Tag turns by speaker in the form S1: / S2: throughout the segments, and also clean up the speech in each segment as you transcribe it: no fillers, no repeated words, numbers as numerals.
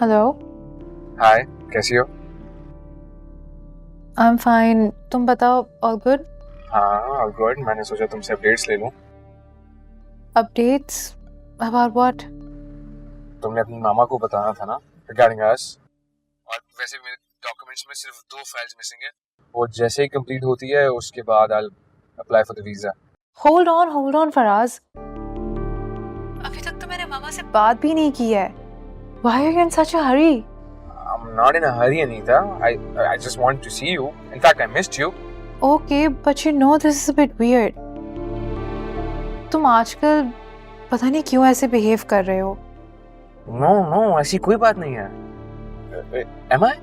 S1: Hello.
S2: हाय, कैसी हो?
S1: I am fine, तुम बताओ। All good?
S2: हाँ, गुड। मैंने सोचा तुमसे अपडेट्स ले लूं।
S1: Updates about what?
S2: तुमने अपनी मामा को बताना था ना रिगार्डिंग अस। और वैसे भी मेरे डॉक्यूमेंट्स में सिर्फ 2 फाइल्स मिसिंग है। वो जैसे ही कंप्लीट होती है उसके बाद I apply for the visa.
S1: Hold on Faraz, अभी तक तो मैंने मामा से बात भी नहीं की है। Why are you in such a hurry?
S2: I'm not in a hurry, Anita. I just want to see you. In fact, I missed you.
S1: Okay, but you know this is a bit weird. तुम आजकल पता नहीं क्यों ऐसे behave कर रहे हो।
S2: No, ऐसी कोई बात नहीं है। Am I?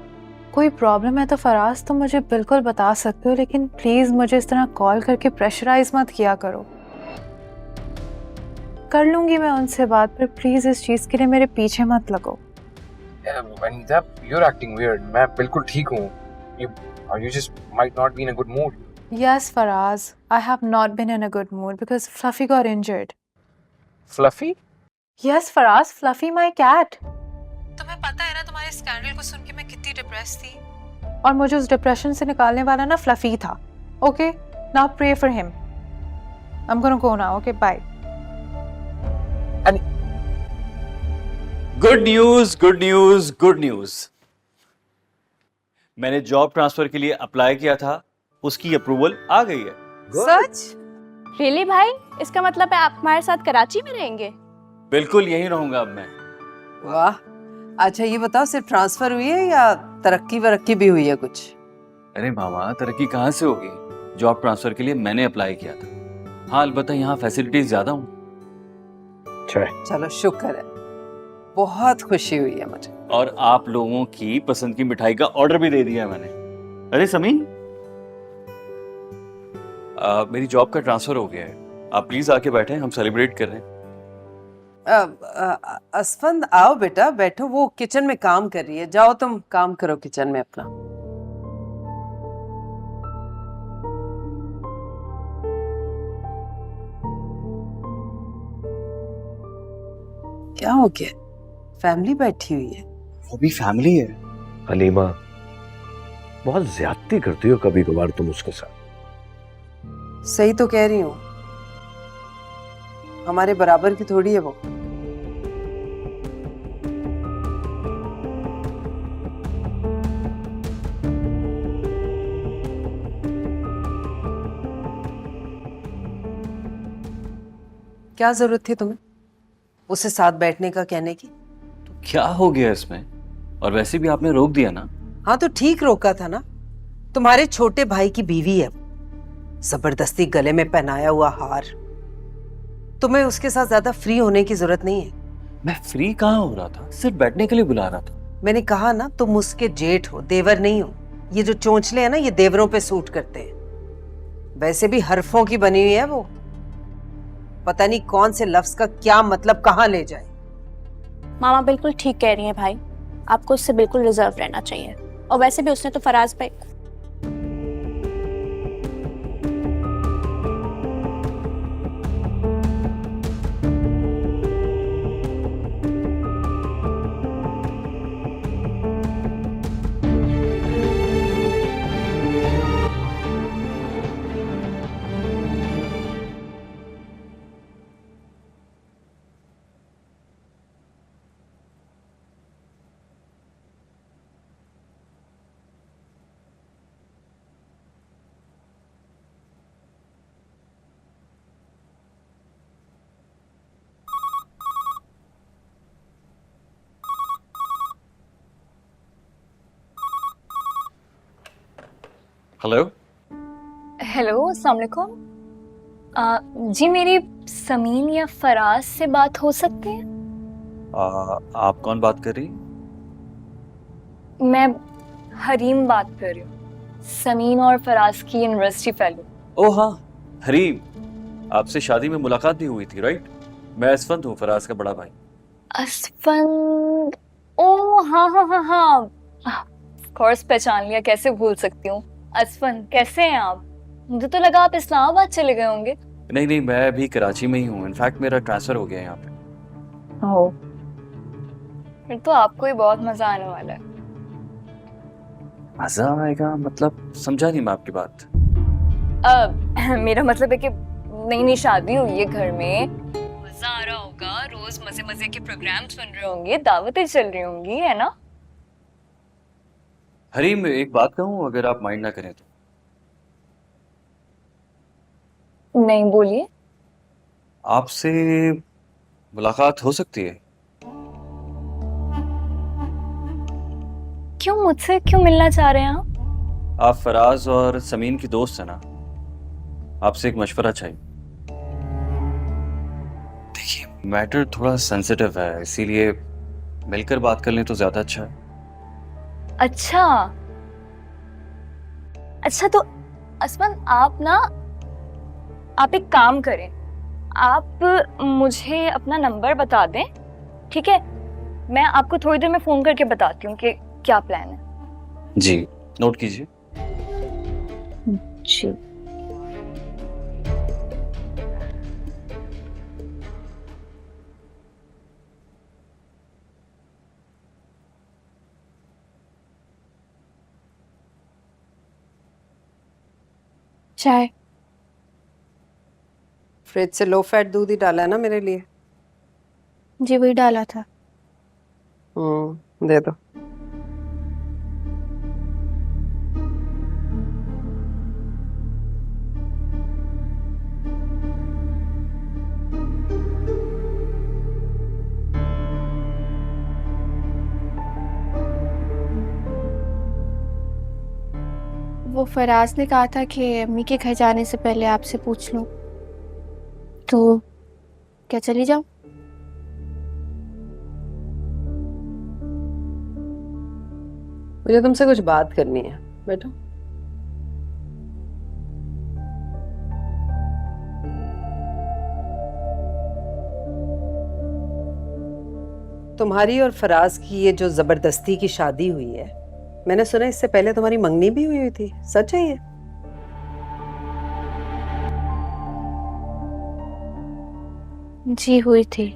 S1: कोई प्रॉब्लम है तो फराज तुम मुझे बिल्कुल बता सकते हो, लेकिन प्लीज मुझे इस तरह कॉल करके प्रेशराइज मत किया करो। कर लूंगी मैं उनसे बात, पर प्लीज इस चीज के लिए मेरे पीछे मत लगो।
S2: Anita, you're acting weird. मैं बिल्कुल ठीक हूँ। You just might not be in a good mood.
S1: Yes, Faraz, I have not been in a good mood because Fluffy got injured.
S2: Fluffy?
S1: Yes, Faraz, Fluffy my cat. तुम्हें पता है ना तुम्हारे scandal को सुन के मैं कितनी डिप्रेस थी, और मुझे उस डिप्रेशन से निकालने वाला ना फ्लफी था। Okay, now pray for him. I'm gonna go now. Okay, bye.
S3: Good news good news good news. मैंने जॉब ट्रांसफर के लिए अप्लाई किया था, उसकी अप्रूवल आ गई है।
S4: सच? रियली भाई, इसका मतलब है आप हमारे साथ कराची में रहेंगे?
S3: बिल्कुल यहीं रहूंगा अब मैं।
S5: वाह, अच्छा ये बताओ, सिर्फ ट्रांसफर हुई है या तरक्की वरक्की भी हुई है कुछ?
S3: अरे मामा, तरक्की कहाँ से होगी? जॉब ट्रांसफर के लिए मैंने अप्लाई किया था। हाँ, अलबत्ता यहाँ फैसिलिटीज ज्यादा हूँ।
S5: चलो शुक्र है, बहुत खुशी हुई है मुझे।
S3: और आप लोगों की पसंद की मिठाई का ऑर्डर भी दे दिया है मैंने। अरे समीन, मेरी जॉब का ट्रांसफर हो गया है, आप प्लीज आके बैठे, हम सेलिब्रेट कर रहे हैं।
S5: असफंद आओ बेटा, बैठो। वो किचन में काम कर रही है, जाओ तुम काम करो किचन में अपना। क्या हो गया? फैमिली बैठी हुई है।
S3: वो भी फैमिली है।
S6: हलीमा, बहुत ज्यादती करती हो कभी कभार तुम उसके साथ।
S5: सही तो कह रही हूँ, हमारे बराबर की थोड़ी है वो। क्या जरूरत थी तुम्हें उससे साथ बैठने का, कहने की?
S3: क्या हो गया इसमें? और वैसे भी आपने रोक दिया ना।
S5: हाँ तो ठीक रोका था ना, तुम्हारे छोटे भाई की बीवी है, जबरदस्ती गले में पहनाया हुआ हार। तुम्हें उसके साथ ज्यादा फ्री होने की जरूरत नहीं है।
S3: मैं फ्री कहाँ हो रहा था, सिर्फ बैठने के लिए बुला रहा था।
S5: मैंने कहा ना, तुम उसके जेठ हो, देवर नहीं हो। ये जो चोंचले हैं ना, ये देवरों पे सूट करते हैं। वैसे भी हरफों की बनी हुई है वो, पता नहीं कौन से लफ्ज का क्या मतलब कहाँ ले जाए।
S4: मामा बिल्कुल ठीक कह रही हैं भाई, आपको उससे बिल्कुल रिजर्व रहना चाहिए। और वैसे भी उसने तो फराज भाई।
S3: हेलो।
S7: हेलो, अस्सलाम वालेकुम। जी मेरी समीन या फराज से बात हो सकती है?
S3: आप कौन बात कर रही?
S7: मैं हरीम बात कर रही हूँ, समीन और फराज की यूनिवर्सिटी फेलो।
S3: ओह हाँ, हरीम, आपसे शादी में मुलाकात भी हुई थी राइट? मैं असफंद हूँ, फराज का बड़ा भाई।
S7: असफंद? ओह हाँ हाँ हाँ हाँ, ऑफ कोर्स पहचान लिया, कैसे भूल सकती हूँ। असफंद, कैसे हैं आप? मुझे तो लगा आप इस्लामाबाद चले गए होंगे।
S3: नहीं, मैं भी कराची में ही हूँ। इनफैक्ट मेरा ट्रांसफर हो गया है यहाँ पे।
S7: ओह, फिर तो आपको ही बहुत मजा आने वाला है।
S3: मजा आएगा मतलब समझा नहीं मैं आपकी बात।
S7: मेरा मतलब है कि नई नई शादी हुई है घर में, मजा आ रहा होगा, रोज मजे मजे के प्रोग्राम्स बन रहे होंगे, दावतें चल रही होंगी, है ना?
S3: हरीम एक बात कहूँ अगर आप माइंड ना करें तो।
S7: नहीं, बोलिए।
S3: आपसे मुलाकात हो सकती है?
S7: क्यों, मुझसे क्यों मिलना चाह रहे हैं आप?
S3: आप फराज और समीन की दोस्त है ना, आपसे एक मशवरा चाहिए। देखिए मैटर थोड़ा सेंसिटिव है, इसीलिए मिलकर बात कर लें तो ज्यादा अच्छा है।
S7: अच्छा अच्छा, तो असमान आप एक काम करें, आप मुझे अपना नंबर बता दें, ठीक है? मैं आपको थोड़ी देर में फोन करके बताती हूँ कि क्या प्लान है।
S3: जी नोट कीजिए।
S7: जी। चाय।
S5: फ्रिज से लो फैट दूध ही डाला है ना मेरे लिए?
S4: जी वही डाला था।
S5: दे दो।
S4: वो फराज ने कहा था कि अम्मी के घर जाने से पहले आपसे पूछ लूं, तो क्या चली जाऊं?
S5: मुझे तुमसे कुछ बात करनी है, बेटा। तुम्हारी और फराज की ये जो जबरदस्ती की शादी हुई है, मैंने सुना इससे पहले तुम्हारी मंगनी भी हुई थी, सच है ये?
S4: जी हुई थी।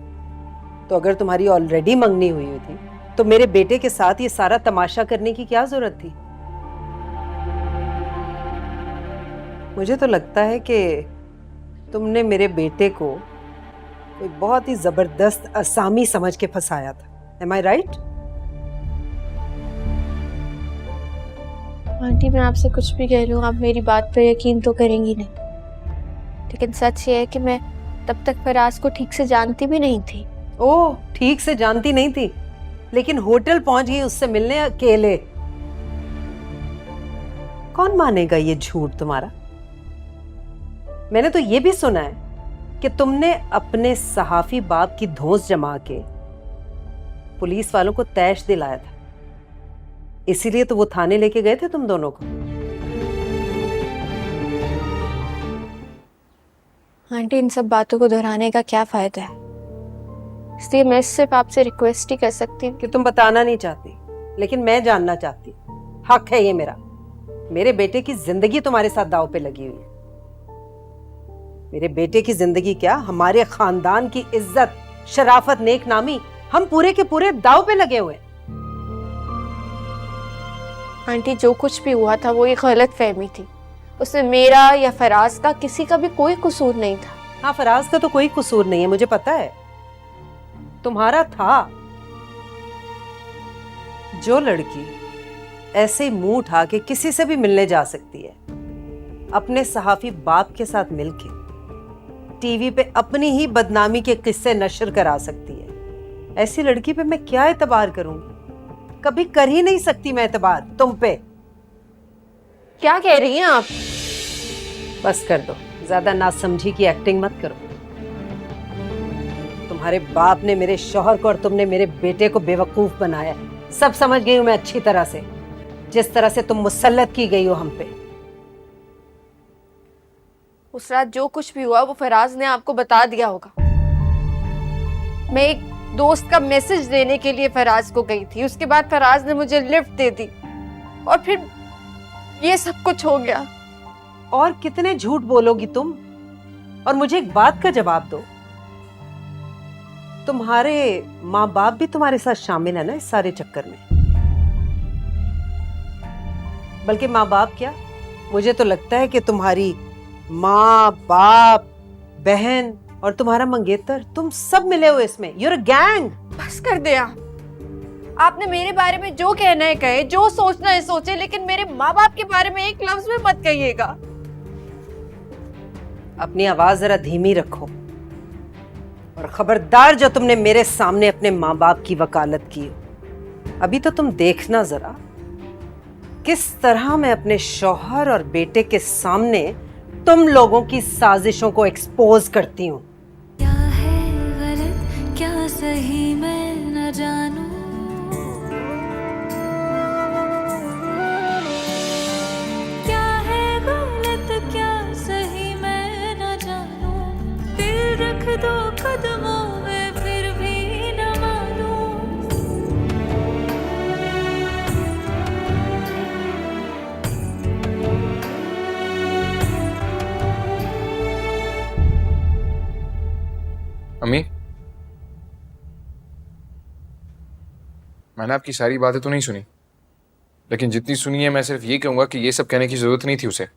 S5: तो अगर तुम्हारी ऑलरेडी मंगनी हुई थी तो मेरे बेटे के साथ ये सारा तमाशा करने की क्या जरूरत थी? मुझे तो लगता है कि तुमने मेरे बेटे को कोई बहुत ही जबरदस्त असामी समझ के फंसाया था। Am I right?
S4: आंटी मैं आपसे कुछ भी कह लूं, आप मेरी बात पर यकीन तो करेंगी नहीं, लेकिन सच ये है कि मैं तब तक फराज को ठीक से जानती भी नहीं थी।
S5: ओह, ठीक से जानती नहीं थी, लेकिन होटल पहुंच गई उससे मिलने अकेले। कौन मानेगा ये झूठ तुम्हारा? मैंने तो ये भी सुना है कि तुमने अपने सहाफी बाप की धौंस जमा के पुलिस वालों को तैश दिलाया था, इसीलिए तो वो थाने लेके गए थे तुम दोनों को।
S4: आंटी इन सब बातों को दोहराने का क्या फायदा है, इसलिए मैं सिर्फ आपसे रिक्वेस्ट ही कर सकती हूँ
S5: कि तुम बताना नहीं चाहती, लेकिन मैं जानना चाहती। हक है ये मेरा। मेरे बेटे की जिंदगी तुम्हारे साथ दांव पे लगी हुई है। मेरे बेटे की जिंदगी क्या, हमारे खानदान की इज्जत, शराफत, नेक नामी, हम पूरे के पूरे दांव पे लगे हुए।
S4: आंटी जो कुछ भी हुआ था वो एक गलत फहमी थी, उसमें मेरा या फराज का किसी का भी कोई कसूर नहीं था।
S5: हाँ, फराज का तो कोई कसूर नहीं है, मुझे पता है। तुम्हारा था। जो लड़की ऐसे मुंह उठा के किसी से भी मिलने जा सकती है, अपने सहाफी बाप के साथ मिलके टीवी पे अपनी ही बदनामी के किस्से नशर करा सकती है, ऐसी लड़की पे मैं क्या एतबार करूंगी? कभी कर ही नहीं सकती मैं एतबार तुम पे।
S4: क्या कह रही हैं आप?
S5: बस कर दो, ज्यादा नासमझी की एक्टिंग मत करो। तुम्हारे बाप ने मेरे शौहर को और तुमने मेरे बेटे को बेवकूफ बनाया है। सब समझ गई हूं मैं अच्छी तरह से, जिस तरह से तुम मुसल्लत की गई हो हम पे।
S4: उस रात जो कुछ भी हुआ वो फराज ने आपको बता दिया होगा। मैं एक दोस्त का मैसेज देने के लिए फराज को गई थी, उसके बाद फराज ने मुझे लिफ्ट दे दी और फिर ये सब कुछ हो गया।
S5: और कितने झूठ बोलोगी तुम? और मुझे एक बात का जवाब दो, तुम्हारे माँ बाप भी तुम्हारे साथ शामिल है ना इस सारे चक्कर में? बल्कि माँ बाप क्या, मुझे तो लगता है कि तुम्हारी माँ बाप बहन और तुम्हारा मंगेतर, तुम सब मिले हो इसमें। You're a gang.
S4: बस कर दे आप। आपने मेरे बारे में जो कहना है कहे, जो सोचना है सोचे, लेकिन मेरे माँ बाप के बारे में एक लफ्ज भी मत कहिएगा।
S5: अपनी आवाज जरा धीमी रखो और खबरदार जो तुमने मेरे सामने अपने माँ बाप की वकालत की हो। अभी तो तुम देखना जरा किस तरह मैं अपने शौहर और बेटे के सामने तुम लोगों की साजिशों को एक्सपोज करती हूँ।
S8: क्या है गलत क्या सही मैं न जानूं, क्या है गलत क्या सही मैं न जानूं, दिल रख दो कदमों में फिर भी न मानूं।
S2: अम्मी, मैंने आपकी सारी बातें तो नहीं सुनी, लेकिन जितनी सुनी है मैं सिर्फ ये कहूंगा कि ये सब कहने की जरूरत नहीं थी उसे।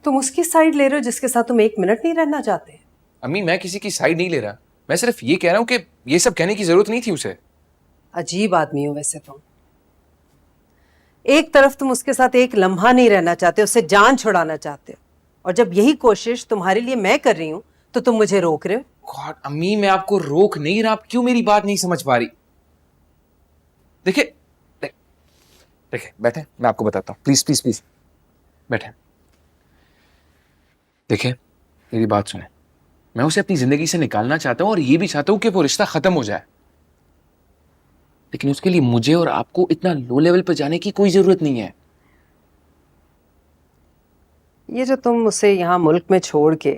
S5: तुम उसकी साइड ले रहे हो जिसके साथ तुम एक मिनट नहीं रहना चाहते।
S2: अम्मी, मैं किसी की साइड नहीं ले रहा, मैं सिर्फ ये कह रहा हूँ कि ये सब कहने की जरूरत नहीं थी उसे।
S5: अजीब आदमी हो वैसे तुम। एक तरफ तुम उसके साथ एक लम्हा नहीं रहना चाहते, उससे जान छुड़ाना चाहते हो, और जब यही कोशिश तुम्हारे लिए मैं कर रही हूं तो तुम मुझे रोक रहे हो।
S2: गॉड अम्मी, मैं आपको रोक नहीं रहा, आप क्यों मेरी बात नहीं समझ पा रही? देखिए देखिए, बैठे, मैं आपको बताता हूँ। प्लीज प्लीज प्लीज बैठे। देखिए, मेरी बात सुने। मैं उसे अपनी जिंदगी से निकालना चाहता हूँ और ये भी चाहता हूँ कि वो रिश्ता खत्म हो जाए, लेकिन उसके लिए मुझे और आपको इतना लो लेवल पर जाने की कोई जरूरत नहीं है।
S5: ये जो तुम उसे यहाँ मुल्क में छोड़ के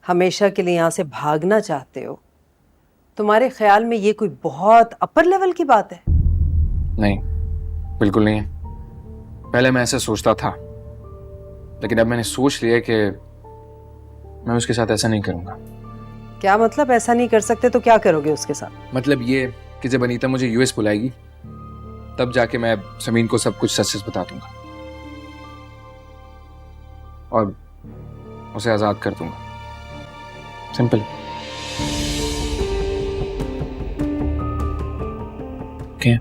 S5: हमेशा के लिए यहाँ से भागना चाहते हो, तुम्हारे ख्याल में ये कोई बहुत अपर लेवल की बात है?
S2: नहीं, बिल्कुल नहीं है। पहले मैं ऐसा सोचता था, लेकिन अब मैंने सोच लिया कि मैं उसके साथ ऐसा नहीं करूंगा।
S5: क्या मतलब ऐसा नहीं कर सकते तो क्या करोगे उसके साथ?
S2: मतलब ये कि जब अनीता मुझे यूएस बुलाएगी तब जाके मैं समीन को सब कुछ सच सच बता दूंगा और उसे आजाद कर दूंगा। सिंपल। क्या?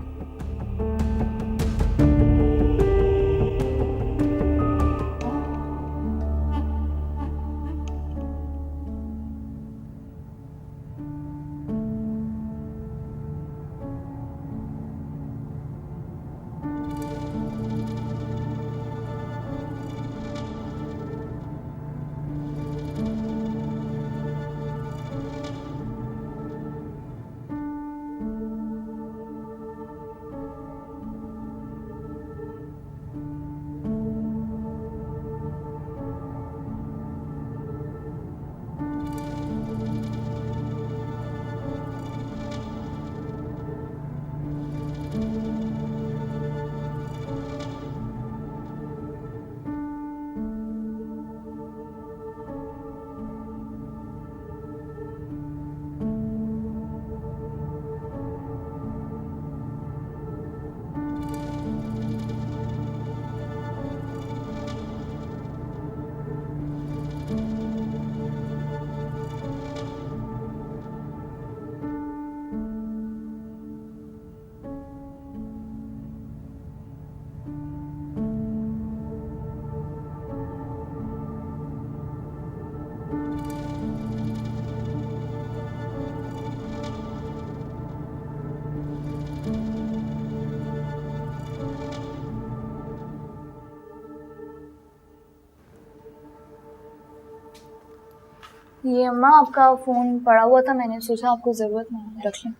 S7: ये अम्मा आपका फोन पड़ा हुआ था, मैंने सोचा आपको जरूरत नहीं है, रख लें।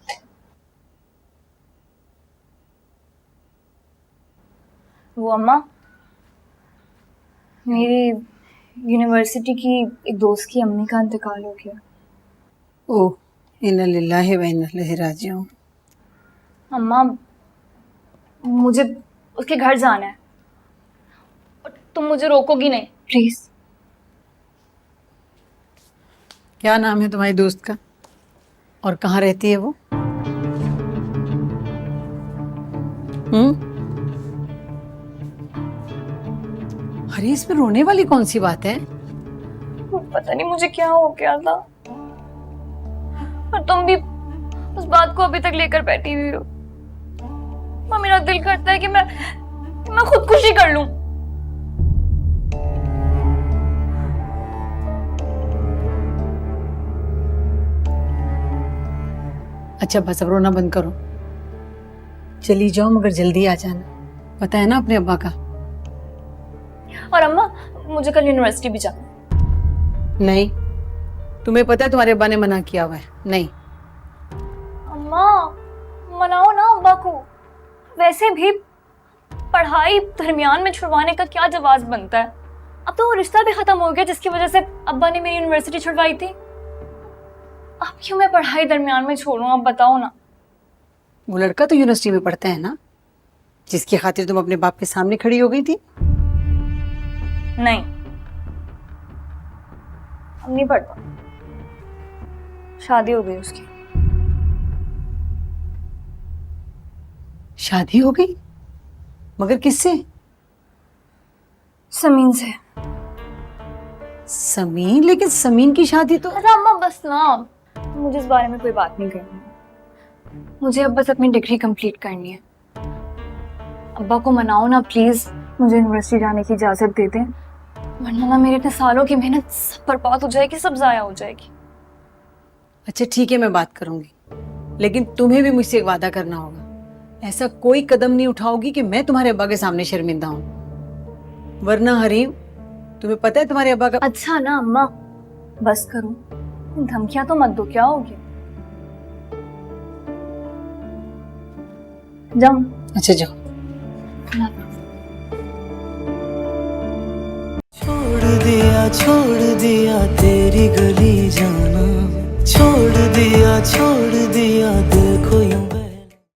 S7: वो अम्मा, मेरी यूनिवर्सिटी की एक दोस्त की अम्मी का इंतकाल हो गया।
S9: ओह, इन्ना लिल्लाहि व इन्ना इलैहि राजिऊन।
S7: अम्मा, मुझे उसके घर जाना है और तुम मुझे रोकोगी नहीं, प्लीज।
S9: क्या नाम है तुम्हारी दोस्त का और कहाँ रहती है वो? अरे इसमें रोने वाली कौन सी बात है?
S7: पता नहीं मुझे क्या हो गया था, और तुम भी उस बात को अभी तक लेकर बैठी हुई हो। मेरा दिल करता है कि मैं खुदकुशी कर लूं।
S9: अच्छा बस अब रोना बंद करो, चली जाओ मगर जल्दी आ जाना, पता है ना अपने अब्बा का।
S7: और अम्मा, मुझे कल यूनिवर्सिटी भी जाना है।
S9: नहीं, तुम्हें पता है तुम्हारे अब्बा ने मना किया हुआ है। नहीं।
S7: अम्मा, मनाओ ना अब्बा को। वैसे भी पढ़ाई दरमियान में छुड़वाने का क्या जवाब बनता है? अब तो वो रिश्ता भी खत्म हो गया जिसकी वजह से अब्बा ने मेरी यूनिवर्सिटी छुड़वाई थी। अब क्यों मैं पढ़ाई दरमियान में छोड़ूं? आप बताओ ना।
S9: वो लड़का तो यूनिवर्सिटी में पढ़ता है ना, जिसकी खातिर तुम अपने बाप के सामने खड़ी हो गई थी।
S7: नहीं, अब नहीं पढ़ता। शादी हो गई उसकी।
S9: शादी हो गई? मगर किससे?
S7: समीन से।
S9: समीन? लेकिन समीन की शादी तो।
S7: अरे अम्मा बस ना, मुझे इस बारे में कोई बात नहीं करनी। मुझे अब बस अपनी डिग्री कंप्लीट करनी है। अब्बा को मनाओ ना प्लीज, मुझे यूनिवर्सिटी जाने की इजाजत दे दें, वरना ना मेरे इतने सालों की मेहनत सब बर्बाद हो जाएगी, सब जाया हो जाएगी।
S9: अच्छा ठीक है, मैं बात करूंगी, लेकिन तुम्हें भी मुझसे एक वादा करना होगा। ऐसा कोई कदम नहीं उठाओगी कि मैं तुम्हारे अब्बा के सामने शर्मिंदा हूं, वरना हरीम, तुम्हें पता है तुम्हारे अब्बा का।
S7: अच्छा ना अम्मा, बस करो, धमकियां तो मत दो, क्या हो गया? जाओ।
S9: अच्छा जाओ।
S10: छोड़ दिया तेरी गली जाना, छोड़ दिया दिल को